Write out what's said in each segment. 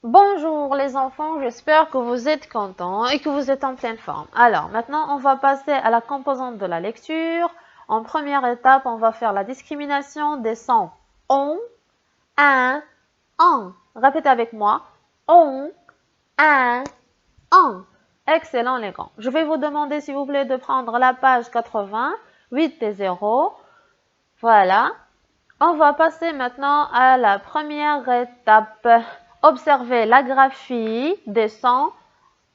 Bonjour les enfants, j'espère que vous êtes contents et que vous êtes en pleine forme. Alors maintenant, on va passer à la composante de la lecture. En première étape, on va faire la discrimination des sons on, un, en. Répétez avec moi. On, un, en. Excellent les grands. Je vais vous demander s'il vous plaît de prendre la page 80, 8 et 0. Voilà. On va passer maintenant à la première étape. Observez la graphie des sons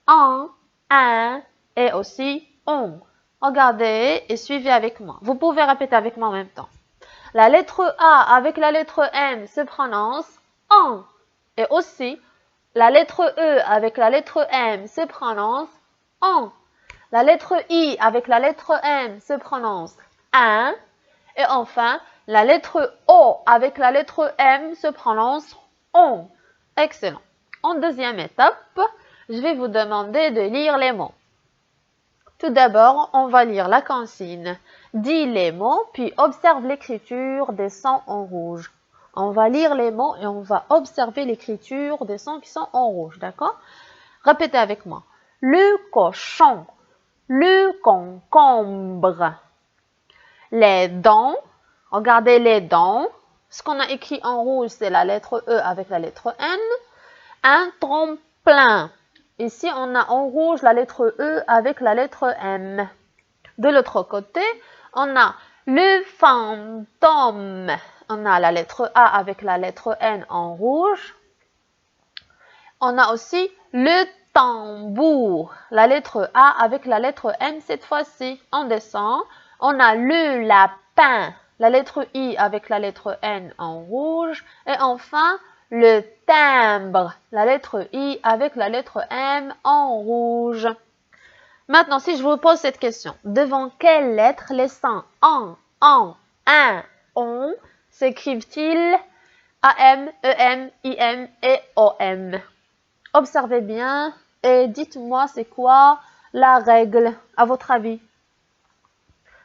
en, un et aussi on. Regardez et suivez avec moi. Vous pouvez répéter avec moi en même temps. La lettre A avec la lettre M se prononce en. Et aussi, la lettre E avec la lettre M se prononce en. La lettre I avec la lettre M se prononce un. Et enfin, la lettre O avec la lettre M se prononce on. Excellent. En deuxième étape, je vais vous demander de lire les mots. Tout d'abord, on va lire la consigne. Dis les mots, puis observe l'écriture des sons en rouge. On va lire les mots et on va observer l'écriture des sons qui sont en rouge, d'accord? Répétez avec moi. Le cochon, le concombre, les dents. Regardez les dents. Ce qu'on a écrit en rouge, c'est la lettre E avec la lettre N. Un tremplin. Ici, on a en rouge la lettre E avec la lettre M. De l'autre côté, on a le fantôme. On a la lettre A avec la lettre N en rouge. On a aussi le tambour. La lettre A avec la lettre M cette fois-ci. On descend. On a le lapin. La lettre I avec la lettre N en rouge. Et enfin, le timbre. La lettre I avec la lettre M en rouge. Maintenant, si je vous pose cette question, devant quelle lettre les sons en, un, on s'écrivent-ils AM, EM, IM et OM? Observez bien et dites-moi c'est quoi la règle à votre avis.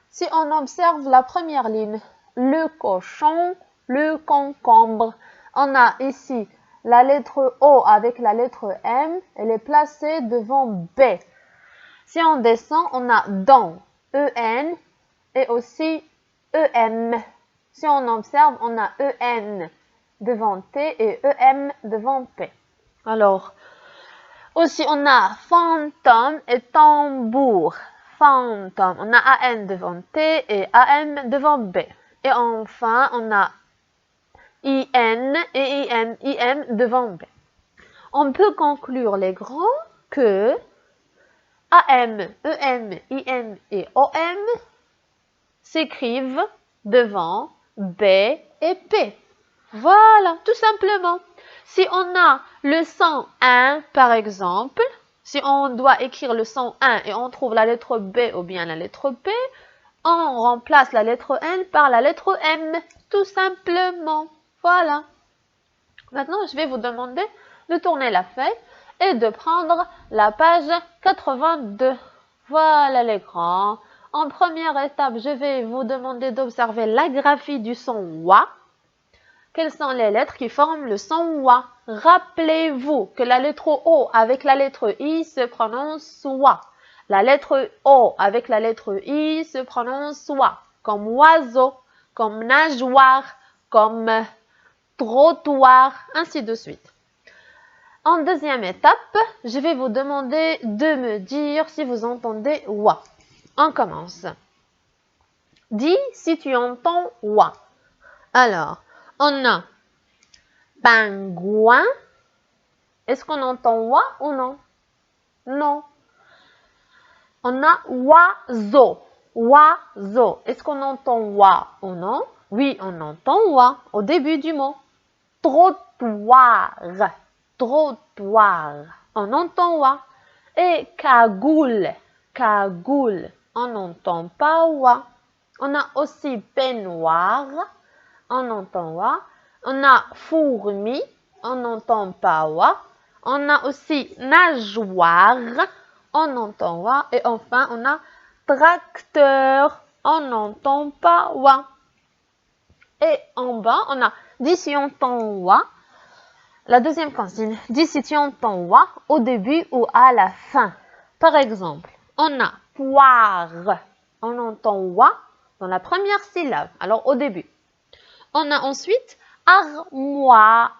Si on observe la première ligne, le cochon, le concombre, on a ici la lettre O avec la lettre M, elle est placée devant B. Si on descend, on a dent, EN et aussi EM. Si on observe, on a EN devant T et EM devant P. Alors, aussi, on a fantôme et tambour. Fantôme, on a AN devant T et AM devant B. Et enfin, on a IN et IM devant B. On peut conclure les grands que AM, EM, IM et OM s'écrivent devant B et P. Voilà, tout simplement. Si on a le son 1, par exemple, si on doit écrire le son 1 et on trouve la lettre B ou bien la lettre P, on remplace la lettre N par la lettre M, tout simplement. Voilà. Maintenant, je vais vous demander de tourner la feuille et de prendre la page 82. Voilà les grands. En première étape, je vais vous demander d'observer la graphie du son WA. Quelles sont les lettres qui forment le son WA? Rappelez-vous que la lettre O avec la lettre I se prononce WA. La lettre O avec la lettre I se prononce WA. Comme oiseau, comme nageoire, comme trottoir, ainsi de suite. En deuxième étape, je vais vous demander de me dire si vous entendez WA. On commence. Dis si tu entends WA. Alors, on a pingouin. Est-ce qu'on entend wa ou non? Non. On a oiseau. Oiseau. Est-ce qu'on entend wa ou non? Oui, on entend wa au début du mot. Trottoir. Trottoir. On entend wa. Et cagoule. Cagoule. On n'entend pas wa. On a aussi peignoir. On entend wa. On a fourmi. On n'entend pas wa. On a aussi nageoire. On entend wa. Et enfin, on a tracteur. On n'entend pas wa. Et en bas, on a dis si on entend wa. La deuxième consigne, dis si tu entends wa au début ou à la fin. Par exemple, on a poire. On entend wa dans la première syllabe, alors au début. On a ensuite armoire.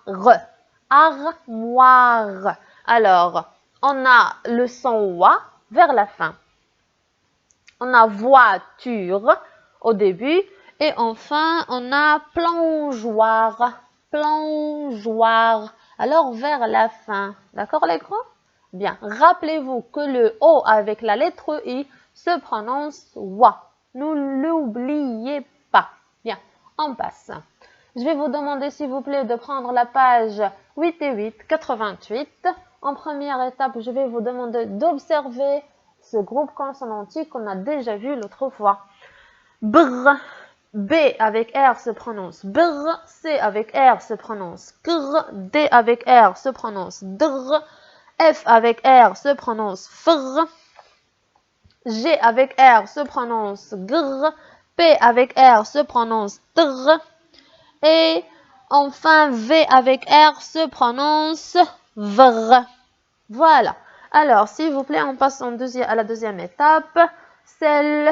Armoire. Alors, on a le son wa vers la fin. On a voiture au début. Et enfin, on a plongeoire. Plongeoire. Alors, vers la fin. D'accord, les grands? Bien. Rappelez-vous que le O avec la lettre I se prononce wa. Ne l'oubliez pas. Bien. On passe. Je vais vous demander, s'il vous plaît, de prendre la page 8 et 8, 88. En première étape, je vais vous demander d'observer ce groupe consonantique qu'on a déjà vu l'autre fois. Brr, B avec R se prononce brr, C avec R se prononce grr, D avec R se prononce drr, F avec R se prononce fr, G avec R se prononce grr, P avec R se prononce dr, et enfin V avec R se prononce vr. Voilà. Alors, s'il vous plaît, on passe à la deuxième étape, celle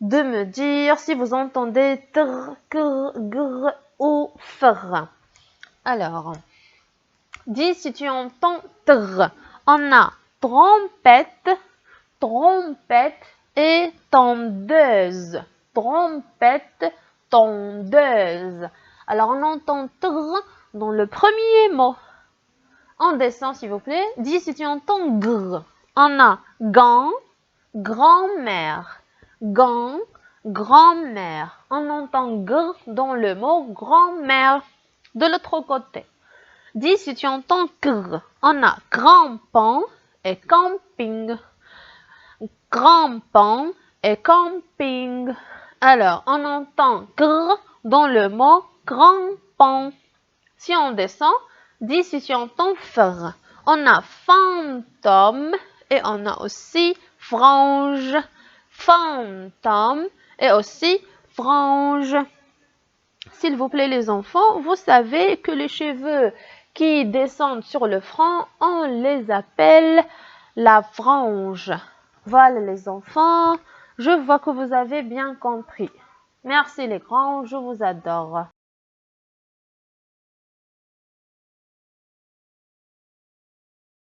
de me dire si vous entendez tr, kr, gr ou fr. Alors, dis si tu entends tr. On a trompette, trompette et tondeuse. Trompette, tondeuse. Alors, on entend tr dans le premier mot. On descend, s'il vous plaît. Dis si tu entends gr. On a gant, grand-mère. Gant, grand-mère. On entend gr dans le mot grand-mère. De l'autre côté. Dis si tu entends gr. On a grand-pont et camping. Grand-pont et camping. Alors, on entend gr dans le mot grand-pont. Si on descend, dis si tu entends fr. On a fantôme et on a aussi frange. Fantôme et aussi frange. S'il vous plaît les enfants, vous savez que les cheveux qui descendent sur le front, on les appelle la frange. Voilà les enfants, je vois que vous avez bien compris. Merci les grands, je vous adore.